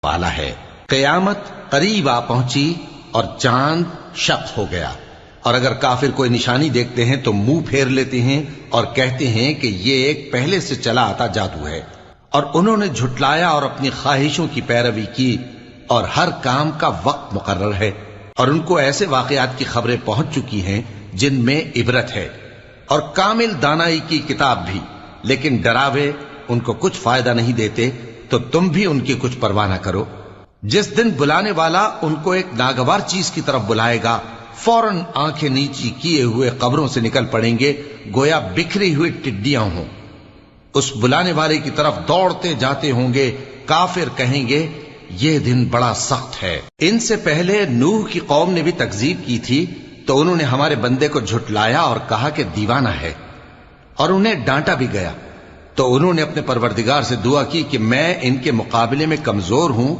والا ہے۔ قیامت قریب آ پہنچی اور چاند شق ہو گیا، اور اگر کافر کوئی نشانی دیکھتے ہیں تو منہ پھیر لیتے ہیں اور کہتے ہیں کہ یہ ایک پہلے سے چلا آتا جادو ہے، اور انہوں نے جھٹلایا اور اپنی خواہشوں کی پیروی کی، اور ہر کام کا وقت مقرر ہے، اور ان کو ایسے واقعات کی خبریں پہنچ چکی ہیں جن میں عبرت ہے، اور کامل دانائی کی کتاب بھی، لیکن ڈراوے ان کو کچھ فائدہ نہیں دیتے، تو تم بھی ان کی کچھ پرواہ نہ کرو۔ جس دن بلانے والا ان کو ایک ناگوار چیز کی طرف بلائے گا، فوراً آنکھیں نیچی کیے ہوئے قبروں سے نکل پڑیں گے گویا بکھری ہوئی ٹڈیاں ہوں۔ اس بلانے والے کی طرف دوڑتے جاتے ہوں گے، کافر کہیں گے یہ دن بڑا سخت ہے۔ ان سے پہلے نوح کی قوم نے بھی تکذیب کی تھی، تو انہوں نے ہمارے بندے کو جھٹلایا اور کہا کہ دیوانہ ہے، اور انہیں ڈانٹا بھی گیا۔ تو انہوں نے اپنے پروردگار سے دعا کی کہ میں ان کے مقابلے میں کمزور ہوں،